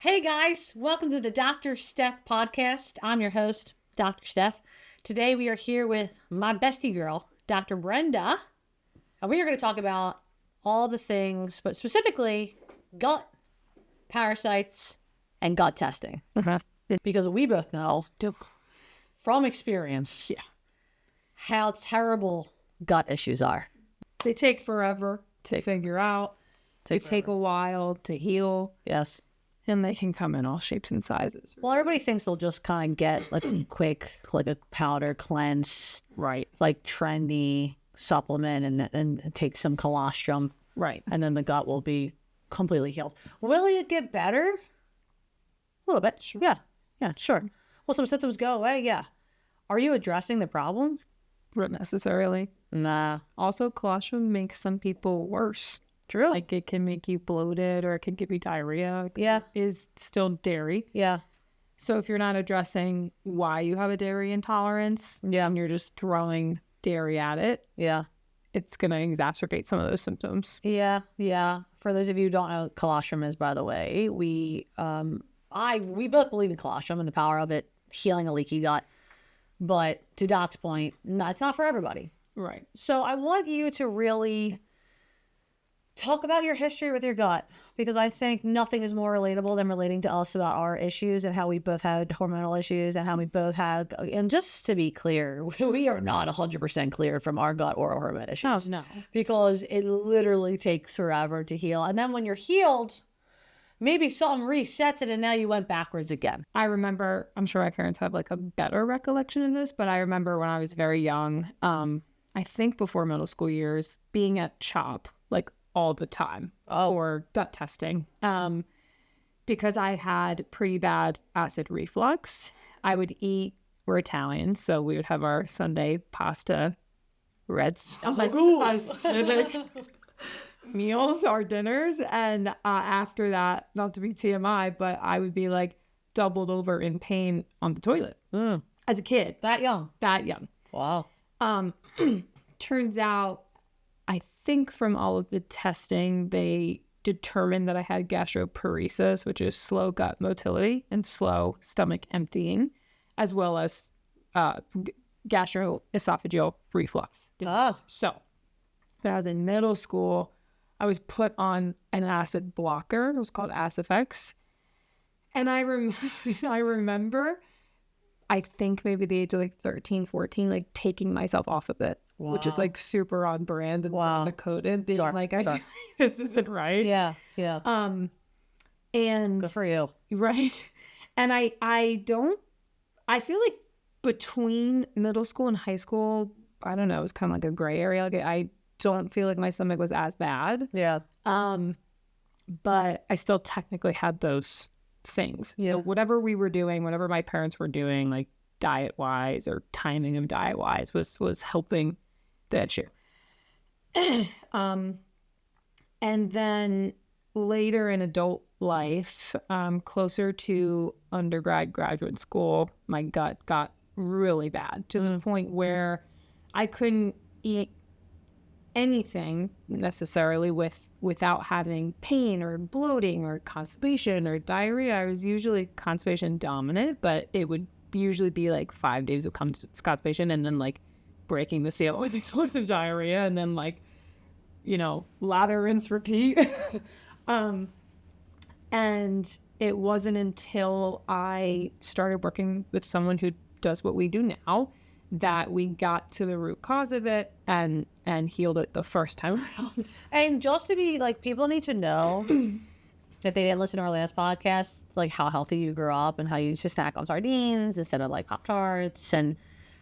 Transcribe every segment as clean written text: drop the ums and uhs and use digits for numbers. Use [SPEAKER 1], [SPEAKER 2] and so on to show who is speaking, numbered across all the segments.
[SPEAKER 1] Hey guys, welcome to the Dr. Stef podcast. I'm your host, Dr. Stef. Today we are here with my bestie girl, Dr. Brenda, and we are going to talk about all the things, but specifically gut, parasites, and gut testing. Because we both know from experience how terrible gut issues are.
[SPEAKER 2] They take forever to figure out. They take a while to heal.
[SPEAKER 1] Yes.
[SPEAKER 2] And they can come in all shapes and sizes.
[SPEAKER 1] Well, everybody thinks they'll just kind of get like a quick, like a powder cleanse,
[SPEAKER 2] Right.
[SPEAKER 1] like trendy supplement and take some colostrum.
[SPEAKER 2] Right.
[SPEAKER 1] And then the gut will be completely healed. Will it get better? A little bit. Sure. Yeah, sure. Will some symptoms go away? Yeah. Are you addressing the problem?
[SPEAKER 2] Not necessarily.
[SPEAKER 1] Nah.
[SPEAKER 2] Also, colostrum makes some people worse.
[SPEAKER 1] True.
[SPEAKER 2] Like it can make you bloated or it can give you diarrhea.
[SPEAKER 1] Yeah.
[SPEAKER 2] It is still dairy.
[SPEAKER 1] Yeah.
[SPEAKER 2] So if you're not addressing why you have a dairy intolerance, and you're just throwing dairy at it, it's going to exacerbate some of those symptoms.
[SPEAKER 1] Yeah. For those of you who don't know what colostrum is, by the way, we both believe in colostrum and the power of it healing a leaky gut. But to Doc's point, no, it's not for everybody.
[SPEAKER 2] Right.
[SPEAKER 1] So I want you to really talk about your history with your gut, because I think nothing is more relatable than relating to us about our issues and how we both had hormonal issues and how we both had, and just to be clear, we are not 100% cleared from our gut or hormone issues.
[SPEAKER 2] Oh, no.
[SPEAKER 1] Because it literally takes forever to heal. And then when you're healed, maybe something resets it and now you went backwards again.
[SPEAKER 2] I remember, I'm sure my parents have like a better recollection of this, but I remember when I was very young, I think before middle school years, being at CHOP, like all the time for gut testing, because I had pretty bad acid reflux. I would eat, we're Italian, so we would have our Sunday pasta, acidic meals, our dinners, and after that, not to be TMI, but I would be like doubled over in pain on the toilet as a kid.
[SPEAKER 1] That young. Wow.
[SPEAKER 2] Turns out, I think from all of the testing, they determined that I had gastroparesis, which is slow gut motility and slow stomach emptying, as well as gastroesophageal reflux. So when I was in middle school, I was put on an acid blocker. It was called Acifex. And I remember, I think maybe the age of like 13, 14, like taking myself off of it.
[SPEAKER 1] Wow.
[SPEAKER 2] Which is like super on brand and coded. Being like, this isn't right.
[SPEAKER 1] Yeah.
[SPEAKER 2] And
[SPEAKER 1] Good for you.
[SPEAKER 2] Right. And I feel like between middle school and high school, I don't know, it was kind of like a gray area. Like I don't feel like my stomach was as bad.
[SPEAKER 1] Yeah.
[SPEAKER 2] But I still technically had those things.
[SPEAKER 1] Yeah.
[SPEAKER 2] So whatever we were doing, whatever my parents were doing, like diet wise or timing of diet wise was helping the issue. And then later in adult life, closer to graduate school, my gut got really bad to the point where I couldn't eat anything necessarily without having pain or bloating or constipation or diarrhea. I was usually constipation dominant, but it would usually be like 5 days of constipation and then like breaking the seal with explosive diarrhea and then like, ladder rinse repeat. And it wasn't until I started working with someone who does what we do now that we got to the root cause of it and healed it the first time around.
[SPEAKER 1] And just to be like, people need to know if they didn't listen to our last podcast, like how healthy you grew up and how you used to snack on sardines instead of like Pop-Tarts, and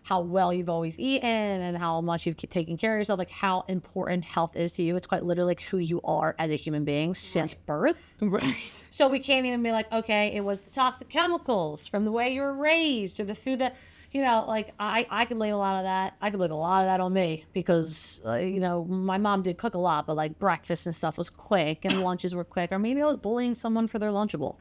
[SPEAKER 1] how well you've always eaten and how much you've taken care of yourself, like how important health is to you. It's quite literally like who you are as a human being since birth.
[SPEAKER 2] Right.
[SPEAKER 1] So we can't even be like, okay, it was the toxic chemicals from the way you were raised or the food that, like I could blame a lot of that. I could blame a lot of that on me because, my mom did cook a lot, but like breakfast and stuff was quick and lunches were quick. Or maybe I was bullying someone for their Lunchable.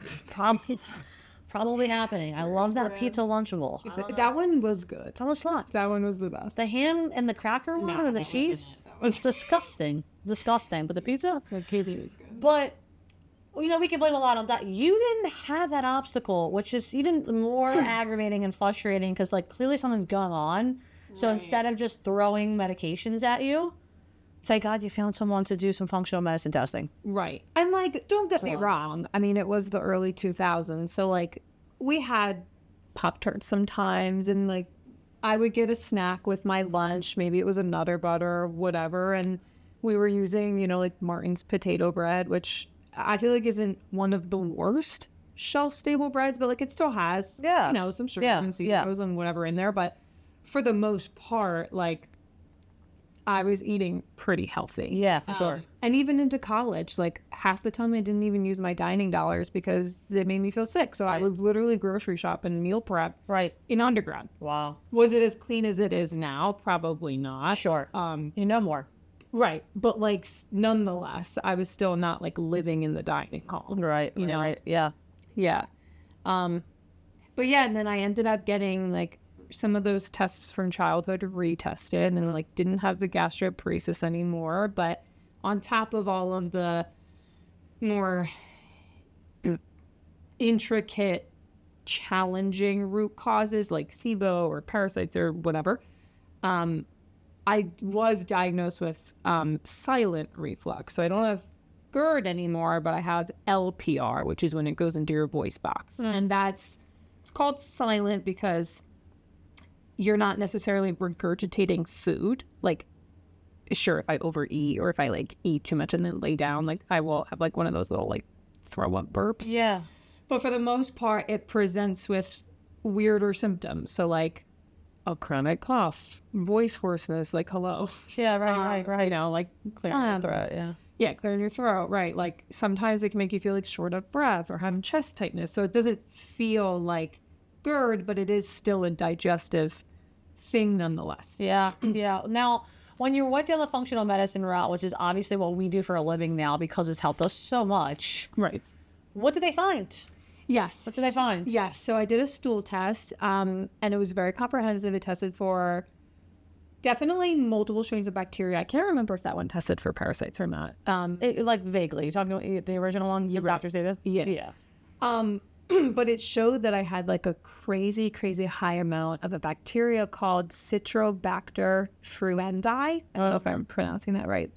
[SPEAKER 1] Probably happening. I love that pizza Lunchable.
[SPEAKER 2] That one was good.
[SPEAKER 1] That was sluts.
[SPEAKER 2] That one was the best.
[SPEAKER 1] The ham and the cracker one and the cheese was disgusting. But the pizza?
[SPEAKER 2] The pizza was good.
[SPEAKER 1] But you know, we can blame a lot on that. You didn't have that obstacle, which is even more aggravating and frustrating because, like, clearly something's going on. So instead of just throwing medications at you, thank God you found someone to do some functional medicine testing.
[SPEAKER 2] Right. And, like, don't get me wrong. I mean, it was the early 2000s. So, like, we had Pop-Tarts sometimes. And, like, I would get a snack with my lunch. Maybe it was a Nutter Butter or whatever. And we were using, you know, like, Martin's potato bread, which I feel like isn't one of the worst shelf-stable breads. But, like, it still has, you know, some sugar and sucrose and whatever in there. But for the most part, like, I was eating pretty healthy.
[SPEAKER 1] Yeah, for sure.
[SPEAKER 2] And even into college, like, half the time I didn't even use my dining dollars because it made me feel sick. So I would literally grocery shop and meal prep in undergrad.
[SPEAKER 1] Wow.
[SPEAKER 2] Was it as clean as it is now? Probably not.
[SPEAKER 1] Sure. You know more.
[SPEAKER 2] Right. But, like, nonetheless, I was still not, like, living in the dining hall.
[SPEAKER 1] Right.
[SPEAKER 2] You know?
[SPEAKER 1] Right. Yeah.
[SPEAKER 2] Yeah. But yeah, and then I ended up getting, like, some of those tests from childhood retested and, like, didn't have the gastroparesis anymore. But on top of all of the more intricate, challenging root causes like SIBO or parasites or whatever, I was diagnosed with silent reflux. So I don't have GERD anymore, but I have LPR, which is when it goes into your voice box. And it's called silent because you're not necessarily regurgitating food. Like, sure, if I overeat or if I, like, eat too much and then lay down, like, I will have, like, one of those little, like, throw up burps.
[SPEAKER 1] Yeah.
[SPEAKER 2] But for the most part, it presents with weirder symptoms. So, like, a chronic cough, voice hoarseness, like, hello.
[SPEAKER 1] Yeah, right.
[SPEAKER 2] You know, like,
[SPEAKER 1] Clearing your throat, yeah.
[SPEAKER 2] Yeah, clearing your throat, right. Like, sometimes it can make you feel, like, short of breath or having chest tightness. So it doesn't feel like GERD, but it is still a digestive thing nonetheless.
[SPEAKER 1] Yeah. Now, when you went down the functional medicine route, which is obviously what we do for a living now because it's helped us so much.
[SPEAKER 2] Right.
[SPEAKER 1] What did they find?
[SPEAKER 2] Yes.
[SPEAKER 1] What did they find?
[SPEAKER 2] Yes. So I did a stool test, and it was very comprehensive. It tested for definitely multiple strains of bacteria. I can't remember if that one tested for parasites or not.
[SPEAKER 1] Like, vaguely. You're talking about the original one? Your doctor said that?
[SPEAKER 2] Yeah. But it showed that I had, like, a crazy, crazy high amount of a bacteria called Citrobacter fruendi. I don't know if I'm pronouncing that right,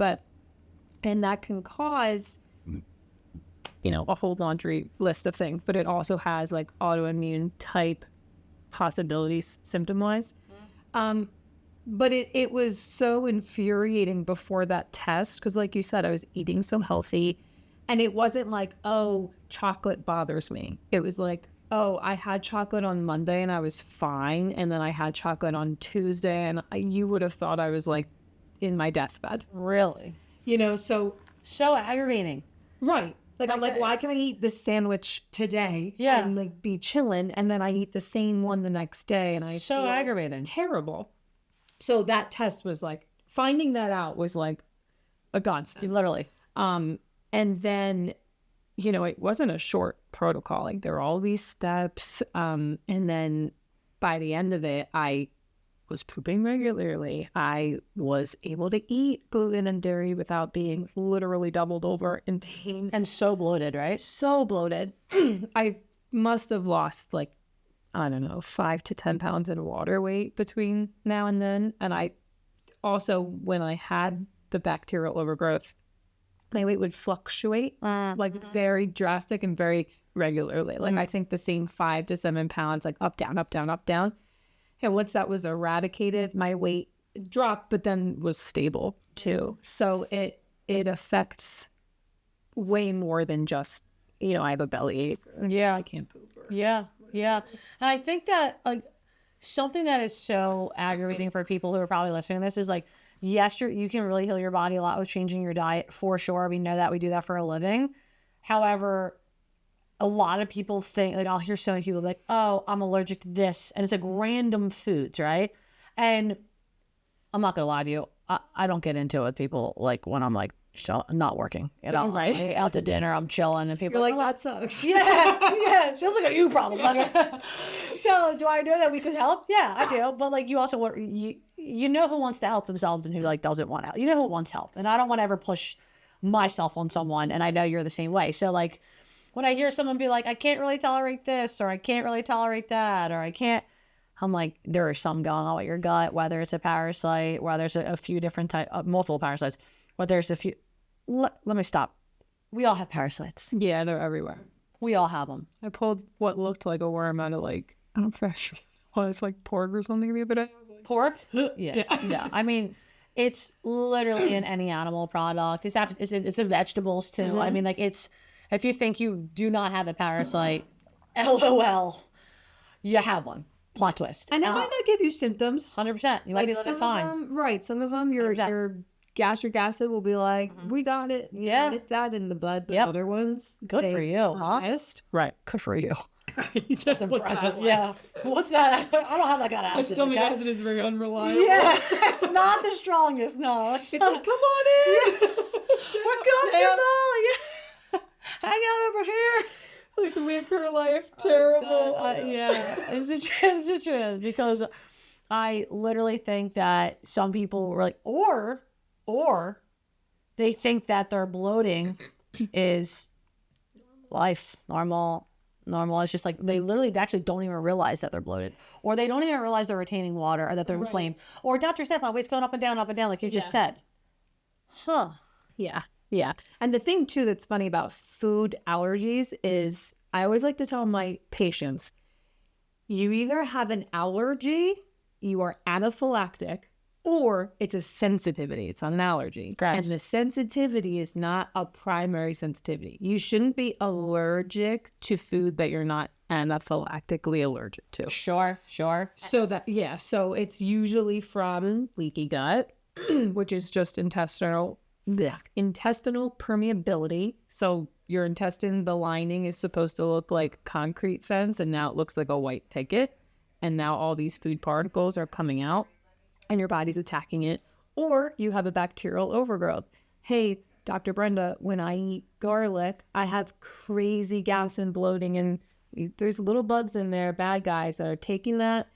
[SPEAKER 2] and that can cause, you know, a whole laundry list of things, but it also has, like, autoimmune type possibilities symptom-wise. But it was so infuriating before that test because, like you said, I was eating so healthy. And it wasn't like, oh, chocolate bothers me. It was like, oh, I had chocolate on Monday and I was fine. And then I had chocolate on Tuesday and you would have thought I was, like, in my deathbed.
[SPEAKER 1] Really?
[SPEAKER 2] You know, so
[SPEAKER 1] aggravating.
[SPEAKER 2] Right. Like, I'm like, why can I eat this sandwich today and, like, be chilling? And then I eat the same one the next day and I feel
[SPEAKER 1] aggravating.
[SPEAKER 2] Terrible. So that test was, like, finding that out was, like, a godsend.
[SPEAKER 1] Literally.
[SPEAKER 2] And then, you know, it wasn't a short protocol. Like, there were all these steps. And then by the end of it, I was pooping regularly. I was able to eat gluten and dairy without being literally doubled over in pain.
[SPEAKER 1] And so bloated, right?
[SPEAKER 2] So bloated. I must have lost, like, I don't know, 5 to 10 pounds in water weight between now and then. And I also, when I had the bacterial overgrowth, my weight would fluctuate, like, very drastic and very regularly. Like, I think the same 5 to 7 pounds, like, up, down, up, down, up, down. And once that was eradicated, my weight dropped, but then was stable too. So it affects way more than just, you know, I have a bellyache.
[SPEAKER 1] Yeah.
[SPEAKER 2] I can't poop.
[SPEAKER 1] Yeah. And I think that, like, something that is so aggravating for people who are probably listening to this is, like, yes, you can really heal your body a lot with changing your diet, for sure. We know that. We do that for a living. However, a lot of people think, like, I'll hear so many people like, oh, I'm allergic to this. And it's, like, random foods, right? And I'm not going to lie to you. I don't get into it with people, like, when I'm, like, I'm not working. You know, right? Out to dinner, I'm chilling, and people
[SPEAKER 2] are like,
[SPEAKER 1] oh,
[SPEAKER 2] that sucks.
[SPEAKER 1] Yeah. Sounds like a you problem. So do I know that we could help? Yeah, I do. But, like, you also, you know who wants to help themselves and who, like, doesn't want help. You know who wants help. And I don't want to ever push myself on someone, and I know you're the same way. So like when I hear someone be like, I can't really tolerate this, or I can't really tolerate that, or I can't, I'm like, there is something going on with your gut, whether it's a parasite, whether there's a few different types, multiple parasites, whether there's a few, let me stop. We all have parasites.
[SPEAKER 2] Yeah, they're everywhere.
[SPEAKER 1] We all have them.
[SPEAKER 2] I pulled what looked like a worm out of like, I don't know if it was like pork or something the other day.
[SPEAKER 1] Pork? Yeah. I mean, it's literally in any animal product. It's in vegetables too. I mean, like it's, if you think you do not have a parasite, LOL, you have one. Plot twist.
[SPEAKER 2] And it might not give you symptoms.
[SPEAKER 1] 100%. You might be living fine.
[SPEAKER 2] Some of them, your gastric acid will be like, we got it.
[SPEAKER 1] Yeah.
[SPEAKER 2] Get that in the blood. But
[SPEAKER 1] Yep.
[SPEAKER 2] other ones,
[SPEAKER 1] Good for you, huh?
[SPEAKER 2] persist.
[SPEAKER 1] Right. Good for you.
[SPEAKER 2] Just
[SPEAKER 1] Impressive. Yeah. What's that? I don't have that kind of acid.
[SPEAKER 2] stomach
[SPEAKER 1] okay?
[SPEAKER 2] acid is very unreliable.
[SPEAKER 1] Yeah. It's not the strongest. No.
[SPEAKER 2] It's like, come on in.
[SPEAKER 1] We're comfortable. Yeah. Hang out over here.
[SPEAKER 2] Like the way her life, terrible.
[SPEAKER 1] Yeah. It's a trend because I literally think that some people were like, or they think that their bloating is life, normal. It's just like they literally actually don't even realize that they're bloated, or they don't even realize they're retaining water, or that they're inflamed, or Dr. Stef, my weight's going up and down, like you just said. Huh.
[SPEAKER 2] Yeah. And the thing too that's funny about food allergies is I always like to tell my patients, you either have an allergy, you are anaphylactic, or it's a sensitivity. It's not an allergy.
[SPEAKER 1] Correct.
[SPEAKER 2] And the sensitivity is not a primary sensitivity. You shouldn't be allergic to food that you're not anaphylactically allergic to.
[SPEAKER 1] Sure.
[SPEAKER 2] So it's usually from leaky gut, which is just intestinal permeability. So your intestine, the lining is supposed to look like concrete fence, and now it looks like a white picket. And now all these food particles are coming out, and your body's attacking it. Or you have a bacterial overgrowth. Hey, Dr. Brenda, when I eat garlic, I have crazy gas and bloating, and there's little bugs in there, bad guys, that are taking that,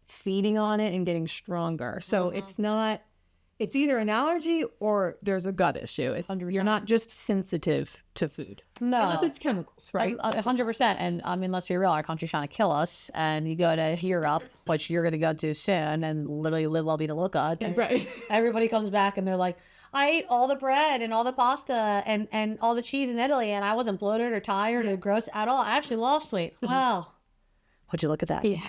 [SPEAKER 2] feeding on it, and getting stronger. So it's either an allergy or there's a gut issue. You're not just sensitive to food.
[SPEAKER 1] No.
[SPEAKER 2] Unless it's chemicals, right?
[SPEAKER 1] 100%. And I mean, let's be real, our country's trying to kill us, and you go to Europe, which you're going to go to soon, and literally live well, be to look at.
[SPEAKER 2] Right.
[SPEAKER 1] Everybody comes back and they're like, I ate all the bread and all the pasta and all the cheese in Italy, and I wasn't bloated or tired or gross at all. I actually lost weight. Wow. Would you look at that?
[SPEAKER 2] Yeah.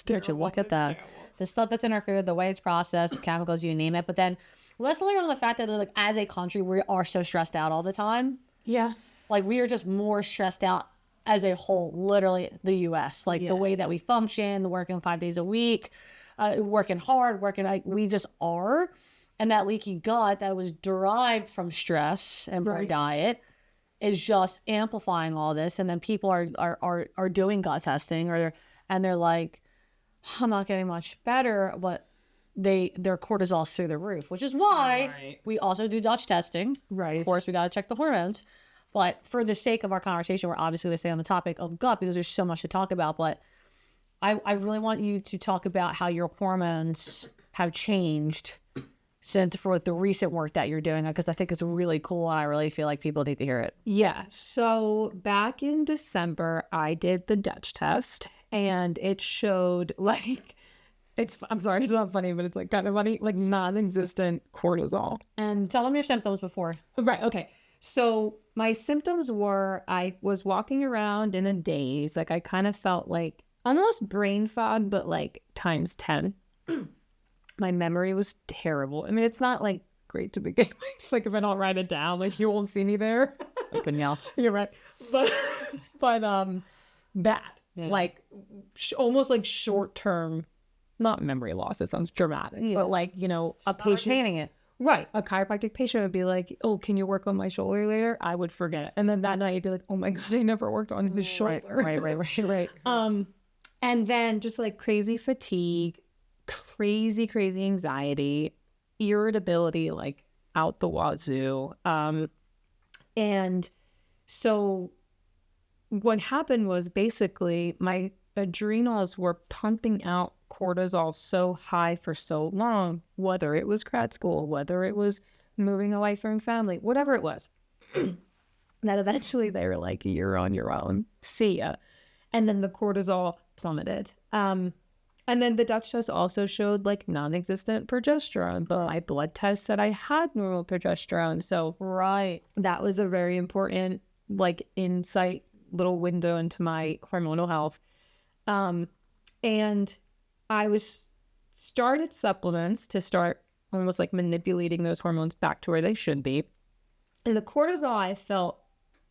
[SPEAKER 1] Would you look at that? The stuff that's in our food, the way it's processed, the chemicals, you name it. But then let's look at the fact that like as a country, we are so stressed out all the time.
[SPEAKER 2] Yeah.
[SPEAKER 1] Like we are just more stressed out as a whole, literally the U.S. Like the way that we function, the working 5 days a week, working hard, like we just are. And that leaky gut that was derived from stress and poor diet is just amplifying all this. And then people are doing gut testing, and they're like, I'm not getting much better, but their cortisol's through the roof, which is why we also do Dutch testing.
[SPEAKER 2] Right.
[SPEAKER 1] Of course, we got to check the hormones. But for the sake of our conversation, we're obviously going to stay on the topic of gut because there's so much to talk about. But I really want you to talk about how your hormones have changed since for the recent work that you're doing, because I think it's really cool and I really feel like people need to hear it.
[SPEAKER 2] Yeah. So back in December, I did the Dutch test, and it showed like, I'm sorry, it's not funny, but it's like kind of funny, like non-existent cortisol.
[SPEAKER 1] And tell them your symptoms before.
[SPEAKER 2] Right. Okay. So my symptoms were, I was walking around in a daze. Like I kind of felt like almost brain fog, but like times 10. My memory was terrible. I mean, it's not like great to begin with. It's like if I don't write it down, like you won't see me there.
[SPEAKER 1] I couldn't yell.
[SPEAKER 2] You're right. But bad. Yeah. Like almost like short-term, not memory loss. It sounds dramatic, but like, you know, a patient
[SPEAKER 1] retaining it.
[SPEAKER 2] Right. A chiropractic patient would be like, oh, can you work on my shoulder later? I would forget it. And then that night you'd be like, oh my God, I never worked on his shoulder.
[SPEAKER 1] Right.
[SPEAKER 2] And then just like crazy fatigue, crazy anxiety, irritability, like out the wazoo. And so what happened was basically my adrenals were pumping out cortisol so high for so long, whether it was grad school, whether it was moving away from family, whatever it was. That eventually they were like, you're on your own. See ya. And then the cortisol plummeted. And then the Dutch test also showed like non-existent progesterone, but my blood test said I had normal progesterone. So that was a very important like insight, little window into my hormonal health. And I started supplements to start almost like manipulating those hormones back to where they should be. And the cortisol, I felt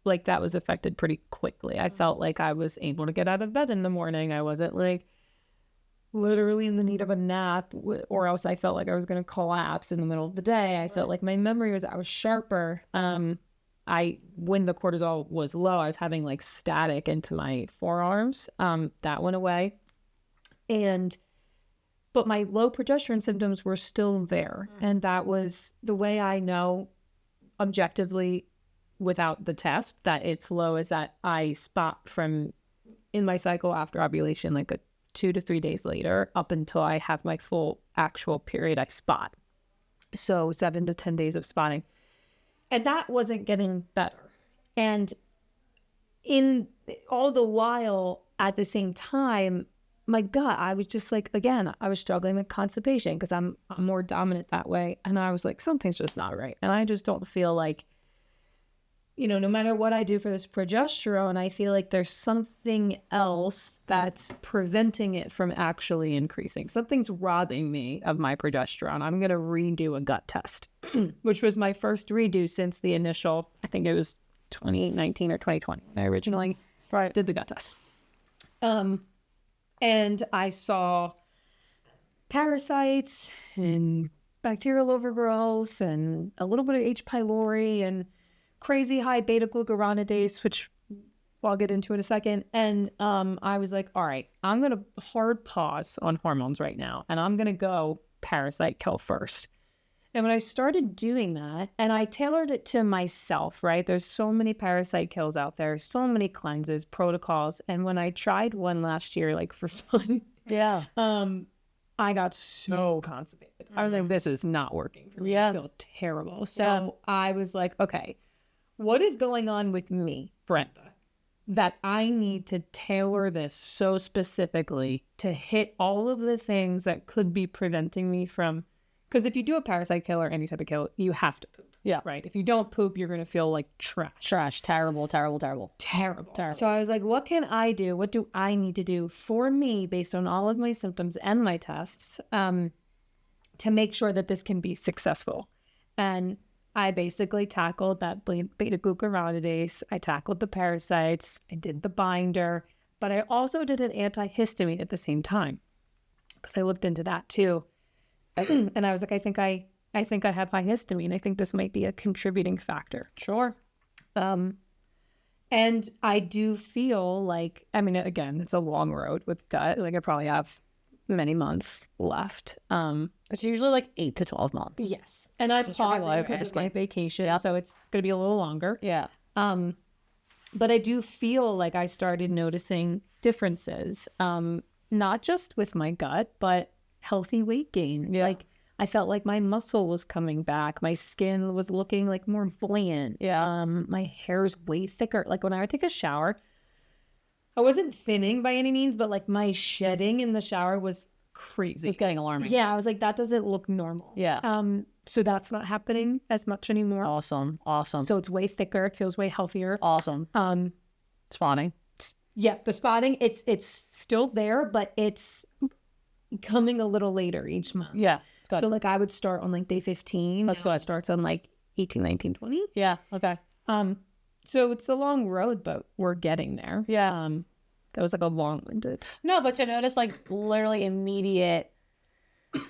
[SPEAKER 2] like that was affected pretty quickly. I felt like I was able to get out of bed in the morning. I wasn't like literally in the need of a nap, or else I felt like I was going to collapse in the middle of the day. I felt like my memory I was sharper. When the cortisol was low, I was having like static into my forearms. That went away. But my low progesterone symptoms were still there. And that was the way I know objectively without the test that it's low, is that I spot from in my cycle after ovulation, like a 2 to 3 days later, up until I have my full actual period, I spot. So 7 to 10 days of spotting. And that wasn't getting better. And in all the while, at the same time, my gut, I was just like, again, I was struggling with constipation because I'm more dominant that way. And I was like, something's just not right. And I just don't feel like, no matter what I do for this progesterone, I feel like there's something else that's preventing it from actually increasing. Something's robbing me of my progesterone. I'm going to redo a gut test, which was my first redo since the initial, I think it was 2019 or 2020 when I originally did the gut test. And I saw parasites and bacterial overgrowth and a little bit of H. pylori and crazy high beta-glucuronidase, which I'll get into in a second. And I was like, all right, I'm going to hard pause on hormones right now. And I'm going to go parasite kill first. And when I started doing that, and I tailored it to myself, right? There's so many parasite kills out there, so many cleanses, protocols. And when I tried one last year, like for fun, I got so constipated. I was like, this is not working for me. I feel terrible. So I was like, okay, what is going on with me, Brenda, that I need to tailor this so specifically to hit all of the things that could be preventing me from, because if you do a parasite kill or any type of kill, you have to poop. Yeah. Right. If you don't poop, you're going to feel like trash.
[SPEAKER 1] Terrible.
[SPEAKER 2] So I was like, what can I do? What do I need to do for me based on all of my symptoms and my tests to make sure that this can be successful? And I basically tackled that beta-glucuronidase. I tackled the parasites. I did the binder, but I also did an antihistamine at the same time because I looked into that too. And I was like, I think I have high histamine. I think this might be a contributing factor.
[SPEAKER 1] Sure.
[SPEAKER 2] And I do feel like, I mean, again, it's a long road with gut. Like I probably have many months left.
[SPEAKER 1] It's usually like 8 to 12 months.
[SPEAKER 2] Yes. And I'm pausing because of my vacation. So it's going to be a little longer.
[SPEAKER 1] Yeah.
[SPEAKER 2] But I do feel like I started noticing differences, not just with my gut, but healthy weight gain.
[SPEAKER 1] Yeah.
[SPEAKER 2] Like I felt like my muscle was coming back. My skin was looking like more buoyant.
[SPEAKER 1] Yeah.
[SPEAKER 2] My hair's way thicker. Like when I would take a shower, I wasn't thinning by any means, but like my shedding in the shower was crazy.
[SPEAKER 1] It's getting alarming.
[SPEAKER 2] Yeah. I was like, that doesn't look normal.
[SPEAKER 1] Yeah.
[SPEAKER 2] So that's not happening as much anymore.
[SPEAKER 1] Awesome.
[SPEAKER 2] So it's way thicker. It feels way healthier.
[SPEAKER 1] Awesome. Spotting.
[SPEAKER 2] Yeah. The spotting, it's still there, but it's coming a little later each month.
[SPEAKER 1] Yeah. It's good.
[SPEAKER 2] So like I would start on like day 15.
[SPEAKER 1] That's good.
[SPEAKER 2] It starts on like 18, 19, 20.
[SPEAKER 1] Yeah. Okay.
[SPEAKER 2] So it's a long road, but we're getting there.
[SPEAKER 1] Yeah.
[SPEAKER 2] That was like a long-winded.
[SPEAKER 1] No, but to notice like literally an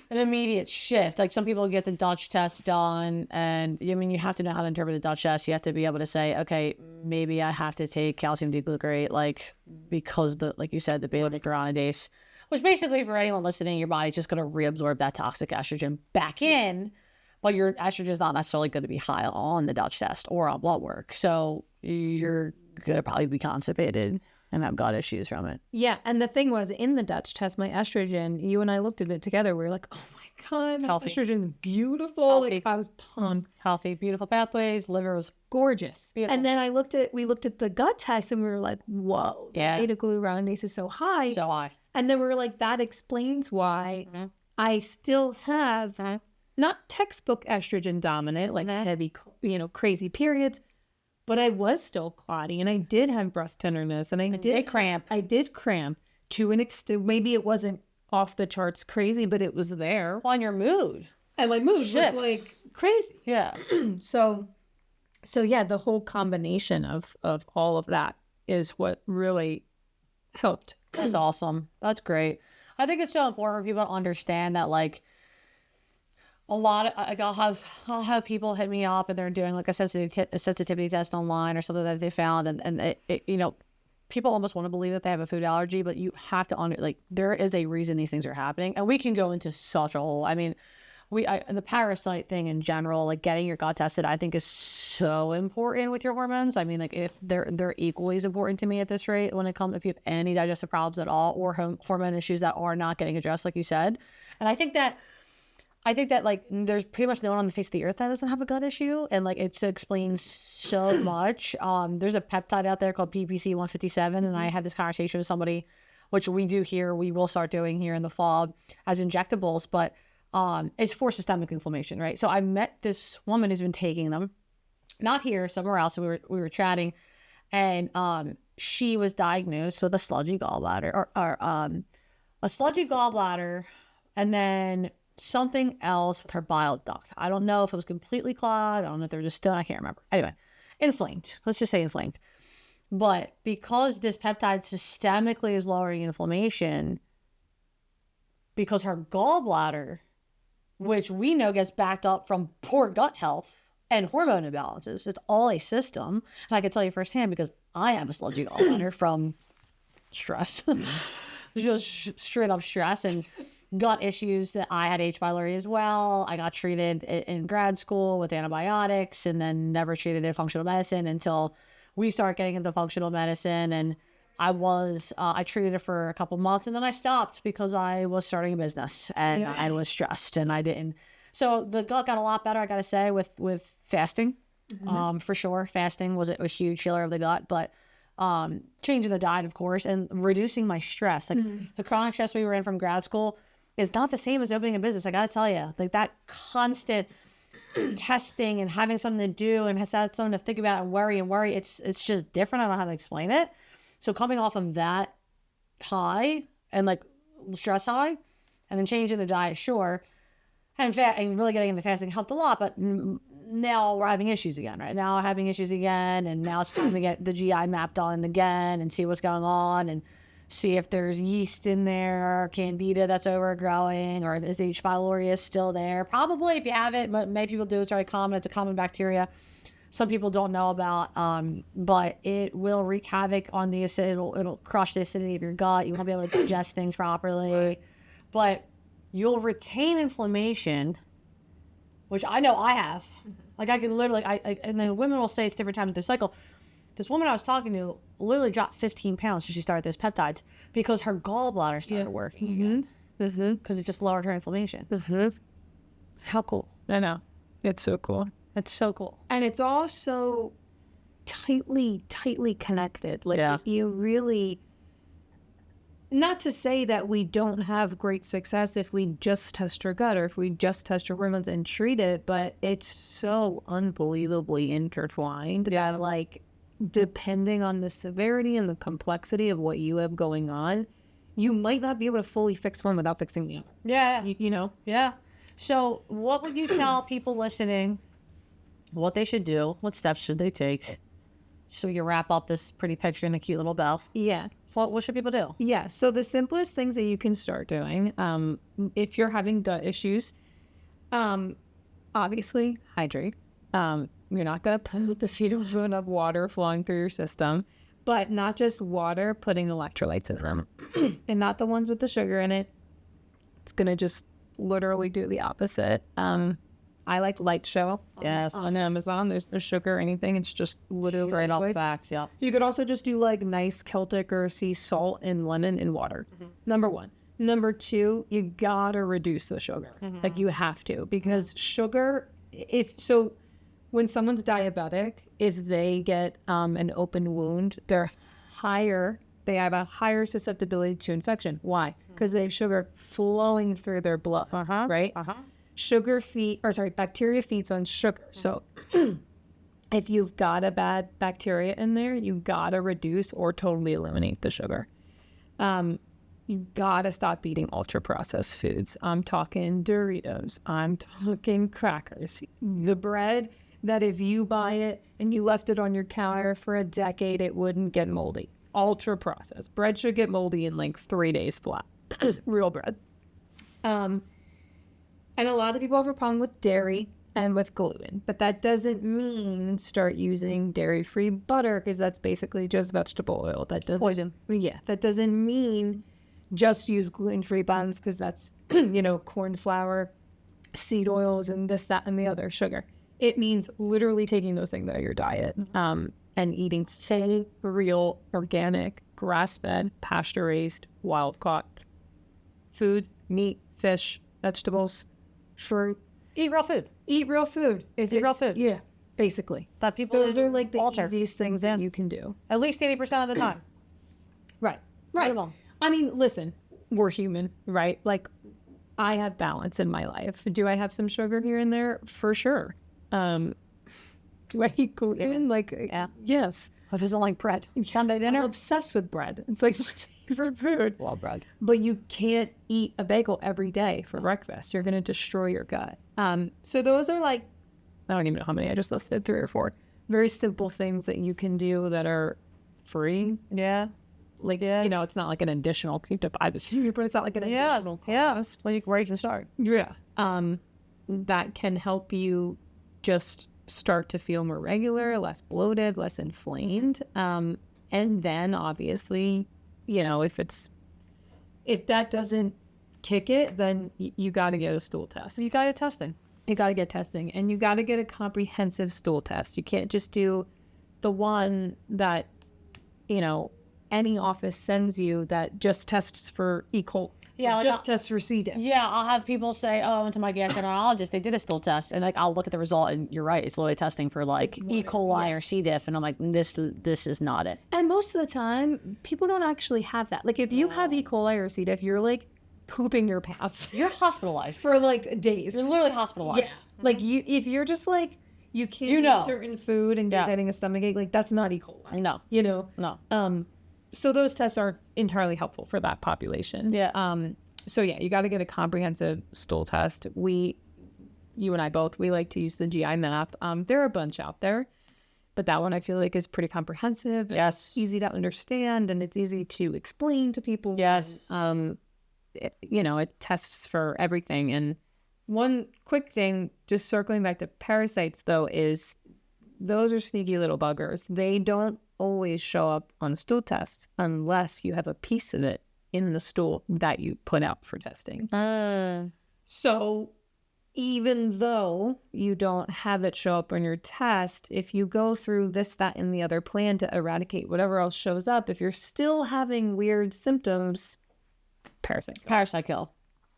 [SPEAKER 1] immediate shift. Like some people get the Dutch test done, and I mean, you have to know how to interpret the Dutch test. You have to be able to say, okay, maybe I have to take calcium D-glucarate, like because like you said, the beta-glucuronidase, which basically for anyone listening, your body's just going to reabsorb that toxic estrogen back in, but your estrogen is not necessarily going to be high on the Dutch test or on blood work. So you're going to probably be constipated. and have gut issues from it.
[SPEAKER 2] Yeah, and the thing was, in the Dutch test, my estrogen, you and I looked at it together, we were like, oh my God,
[SPEAKER 1] Healthy.
[SPEAKER 2] estrogen's beautiful.
[SPEAKER 1] Healthy.
[SPEAKER 2] Like, I was pumped.
[SPEAKER 1] Healthy, beautiful pathways, liver was
[SPEAKER 2] Gorgeous.
[SPEAKER 1] beautiful.
[SPEAKER 2] And then we looked at the gut test and we were like, whoa,
[SPEAKER 1] Yeah.
[SPEAKER 2] beta glucuronidase is so high.
[SPEAKER 1] So high.
[SPEAKER 2] And then we were like, that explains why I still have not textbook estrogen dominant, like heavy, crazy periods, but I was still clotty and I did have breast tenderness and I did
[SPEAKER 1] cramp.
[SPEAKER 2] I did cramp to an extent. Maybe it wasn't off the charts crazy, but it was there.
[SPEAKER 1] On your mood.
[SPEAKER 2] And my mood
[SPEAKER 1] Shifts.
[SPEAKER 2] was like crazy.
[SPEAKER 1] Yeah.
[SPEAKER 2] So yeah, the whole combination of all of that is what really helped.
[SPEAKER 1] That's awesome. That's great. I think it's so important for people to understand that, like, a lot of, like, I'll have people hit me up and they're doing like a sensitivity test online or something that they found, and it people almost want to believe that they have a food allergy, but you have to there is a reason these things are happening, and we can go into such a whole. I mean, the parasite thing in general, like getting your gut tested, I think is so important with your hormones. I mean, like, if they're equally as important to me at this rate when it comes, if you have any digestive problems at all or hormone issues that are not getting addressed, like you said. And I think that like there's pretty much no one on the face of the earth that doesn't have a gut issue, and like it explains so much. There's a peptide out there called PPC 157, and I had this conversation with somebody, which we will start doing here in the fall as injectables, but it's for systemic inflammation, right? So I met this woman who's been taking them, not here, somewhere else. So we were chatting, and she was diagnosed with a sludgy gallbladder, or a sludgy gallbladder, and then something else with her bile duct. I don't know if it was completely clogged. I don't know if they were just stone. I can't remember. Anyway, inflamed. Let's just say inflamed. But because this peptide systemically is lowering inflammation, because her gallbladder, which we know gets backed up from poor gut health and hormone imbalances, it's all a system. And I can tell you firsthand because I have a sludgy gallbladder from stress. Just straight up stress and gut issues. That I had H. pylori as well. I got treated in grad school with antibiotics and then never treated in functional medicine until we started getting into functional medicine. And I treated it for a couple months and then I stopped because I was starting a business and I was stressed and I didn't. So the gut got a lot better, I got to say, with fasting. For sure. Fasting was a huge healer of the gut, but changing the diet, of course, and reducing my stress. Like the chronic stress we were in from grad school is not the same as opening a business. I got to tell you, like that constant testing and having something to do and has had something to think about and worry, it's just different. I don't know how to explain it. So coming off of that high and like stress high and then changing the diet, sure, and really getting into fasting helped a lot, but now we're having issues again, right? Now we're having issues again, and now it's time to get the GI mapped on again and see what's going on and see if there's yeast in there, or candida that's overgrowing, or if is H. pylori is still there. Probably, if you have it, but many people do. It's very common. It's a common bacteria. Some people don't know about, but it will wreak havoc on the acid. It'll crush the acidity of your gut. You won't be able to digest things properly, but you'll retain inflammation, which I know I have. Like I can literally, and then women will say it's different times of their cycle. This woman I was talking to literally dropped 15 pounds since she started those peptides because her gallbladder started working again. Because it just lowered her inflammation. How cool.
[SPEAKER 2] I know. It's so cool.
[SPEAKER 1] It's so cool.
[SPEAKER 2] And it's all so tightly connected. Like if you really, not to say that we don't have great success if we just test your gut or if we just test your hormones and treat it, but it's so unbelievably intertwined that, like, depending on the severity and the complexity of what you have going on, you might not be able to fully fix one without fixing the other.
[SPEAKER 1] Yeah.
[SPEAKER 2] You know?
[SPEAKER 1] Yeah. So what would you tell people listening what they should do? What steps should they take? So we can wrap up this pretty picture in a cute little bow.
[SPEAKER 2] Yeah.
[SPEAKER 1] What should people do?
[SPEAKER 2] Yeah. So the simplest things that you can start doing, if you're having gut issues, obviously hydrate. You're not going to poop if you don't have enough water flowing through your system, but not just water, putting electrolytes in them and not the ones with the sugar in it. It's going to just literally do the opposite. I like Light Show.
[SPEAKER 1] Yes.
[SPEAKER 2] On Amazon. There's no sugar or anything. It's just literally
[SPEAKER 1] Straight up
[SPEAKER 2] liquid.
[SPEAKER 1] facts, yeah.
[SPEAKER 2] You could also just do like nice Celtic or sea salt and lemon and water. Number one. Number two, you gotta reduce the sugar. Like you have to, because sugar, when someone's diabetic, if they get an open wound, they have a higher susceptibility to infection. Why? Because they have sugar flowing through their blood, right? Bacteria feeds on sugar. So if you've got a bad bacteria in there, you gotta reduce or totally eliminate the sugar. You gotta stop eating ultra processed foods. I'm talking Doritos. I'm talking crackers. The bread that if you buy it and you left it on your counter for a decade, it wouldn't get moldy. Ultra processed. Bread should get moldy in like 3 days flat. Real bread. And a lot of people have a problem with dairy and with gluten, but that doesn't mean start using dairy-free butter, because that's basically just vegetable oil. That doesn't
[SPEAKER 1] Poison.
[SPEAKER 2] Yeah, that doesn't mean just use gluten-free buns, because that's corn flour, seed oils, and this, that, and the other, sugar. It means literally taking those things out of your diet, and eating safe, real, organic, grass-fed, pasture-raised, wild-caught food, meat, fish, vegetables, fruit.
[SPEAKER 1] Eat real food.
[SPEAKER 2] Eat real food.
[SPEAKER 1] Eat real food.
[SPEAKER 2] Yeah, basically.
[SPEAKER 1] That people
[SPEAKER 2] Those are like the
[SPEAKER 1] alter
[SPEAKER 2] easiest things that you can do.
[SPEAKER 1] at least 80% of the time.
[SPEAKER 2] Right.
[SPEAKER 1] Minimum.
[SPEAKER 2] I mean, listen, we're human, right? Like, I have balance in my life. Do I have some sugar here and there? For sure. Do I eat gluten? Like, yes.
[SPEAKER 1] Who doesn't like bread? Sunday
[SPEAKER 2] I'm
[SPEAKER 1] dinner?
[SPEAKER 2] obsessed with bread. It's like my favorite food.
[SPEAKER 1] Love bread.
[SPEAKER 2] But you can't eat a bagel every day for breakfast. You're going to destroy your gut. So those are like, I don't even know how many. I just listed 3 or 4. Very simple things that you can do that are free.
[SPEAKER 1] Yeah.
[SPEAKER 2] Like, it's not like an additional, you have to buy this, but it's not like an additional cost.
[SPEAKER 1] Well, where you can start.
[SPEAKER 2] Yeah. That can help you just start to feel more regular, less bloated, less inflamed. And then obviously, if that doesn't kick it, then you got to get a stool test.
[SPEAKER 1] You got to get testing.
[SPEAKER 2] You got to get testing, and you got to get a comprehensive stool test. You can't just do the one that, any office sends you that just tests for E. coli.
[SPEAKER 1] Yeah,
[SPEAKER 2] just tests for C. diff.
[SPEAKER 1] Yeah, I'll have people say, "Oh, I went to my gastroenterologist. They did a stool test," and I'll look at the result, and you're right. It's literally testing for E. coli or C. diff, and I'm like, "This is not it."
[SPEAKER 2] And most of the time, people don't actually have that. Like, if you have E. coli or C. diff, you're like pooping your pants.
[SPEAKER 1] You're hospitalized
[SPEAKER 2] for like days.
[SPEAKER 1] You're literally hospitalized.
[SPEAKER 2] Yeah. Like if you're just like you can't eat certain food and you're getting a stomachache, like that's not E. coli.
[SPEAKER 1] No.
[SPEAKER 2] No. So those tests aren't entirely helpful for that population.
[SPEAKER 1] Yeah.
[SPEAKER 2] So yeah, you got to get a comprehensive stool test. You and I both, we like to use the GI map. There are a bunch out there, but that one I feel like is pretty comprehensive.
[SPEAKER 1] Yes.
[SPEAKER 2] Easy to understand, and it's easy to explain to people.
[SPEAKER 1] Yes.
[SPEAKER 2] It tests for everything. And one quick thing, just circling back to parasites though, is those are sneaky little buggers. They don't always show up on stool tests unless you have a piece of it in the stool that you put out for testing. So even though you don't have it show up on your test, if you go through this, that, and the other plan to eradicate whatever else shows up, if you're still having weird symptoms, parasite kill.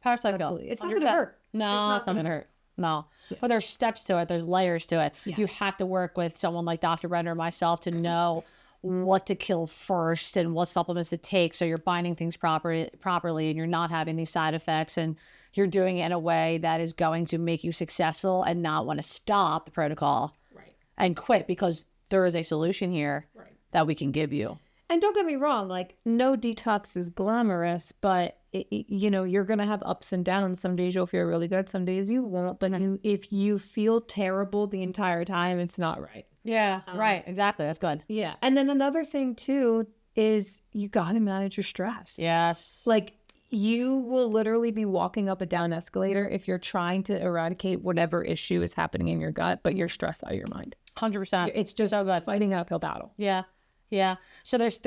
[SPEAKER 1] Absolutely.
[SPEAKER 2] It's not going to hurt.
[SPEAKER 1] No, it's not going to hurt. No. Yeah. But there's steps to it. There's layers to it. Yes. You have to work with someone like Dr. Brenda or myself to know what to kill first and what supplements to take, so you're binding things properly and you're not having these side effects, and you're doing it in a way that is going to make you successful and not want to stop the protocol and quit, because there is a solution here that we can give you.
[SPEAKER 2] And don't get me wrong, like, no detox is glamorous, but you're going to have ups and downs. Some days you'll feel really good, some days you won't. But if you feel terrible the entire time, it's not right.
[SPEAKER 1] Yeah, right. Exactly. That's good.
[SPEAKER 2] Yeah. And then another thing too is you got to manage your stress.
[SPEAKER 1] Yes.
[SPEAKER 2] Like, you will literally be walking up a down escalator if you're trying to eradicate whatever issue is happening in your gut, but you're stressed out of your mind.
[SPEAKER 1] 100%.
[SPEAKER 2] It's just so good. Fighting an uphill battle.
[SPEAKER 1] Yeah. Yeah. So there's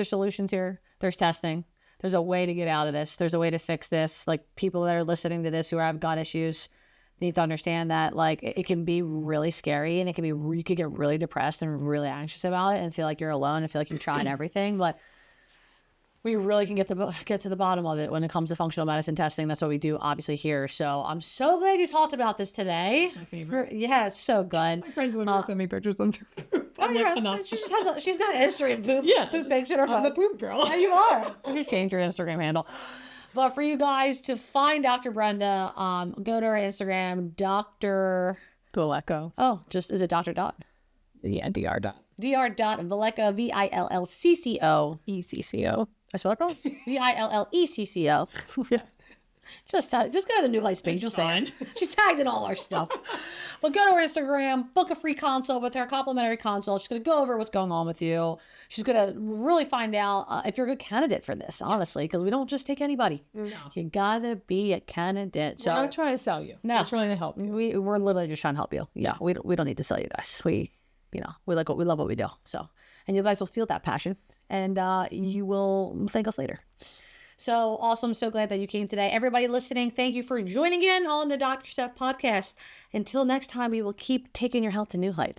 [SPEAKER 1] solutions here. There's testing. There's a way to get out of this. There's a way to fix this. Like, people that are listening to this who have gut issues, need to understand that like it can be really scary, and it can be you could get really depressed and really anxious about it and feel like you're alone and feel like you've tried everything, but we really can get to the bottom of it when it comes to functional medicine testing. That's what we do obviously here. So I'm so glad you talked about this today.
[SPEAKER 2] It's my favorite.
[SPEAKER 1] Yeah, it's so good.
[SPEAKER 2] My friends literally send me pictures of their poop.
[SPEAKER 1] Oh, yeah, she's got a history of poop.
[SPEAKER 2] Yeah,
[SPEAKER 1] poop pics in her phone.
[SPEAKER 2] I'm the poop girl.
[SPEAKER 1] Yeah, you are. You should change your Instagram handle. But for you guys to find Dr. Brenda, go to her Instagram, Dr.
[SPEAKER 2] Villecco.
[SPEAKER 1] Oh, just is it Dr. Dot?
[SPEAKER 2] Yeah, Dr.
[SPEAKER 1] Villecco, Villcco.
[SPEAKER 2] ECCO.
[SPEAKER 1] I spell it wrong? Villecco.
[SPEAKER 2] Yeah.
[SPEAKER 1] Just go to the New Life page. You'll see it. She's tagged in all our stuff. But go to her Instagram, book a free consult with her, complimentary consult. She's going to go over what's going on with you. She's going to really find out if you're a good candidate for this, honestly, because we don't just take anybody.
[SPEAKER 2] No.
[SPEAKER 1] You got to be a candidate. So
[SPEAKER 2] We're not trying to sell you.
[SPEAKER 1] No.
[SPEAKER 2] We're trying to help you.
[SPEAKER 1] we're literally just trying to help you. Yeah, we don't need to sell you guys. We love what we do. So, and you guys will feel that passion, and you will thank us later. So awesome. So glad that you came today. Everybody listening, thank you for joining in on the Dr. Stef podcast. Until next time, we will keep taking your health to new heights.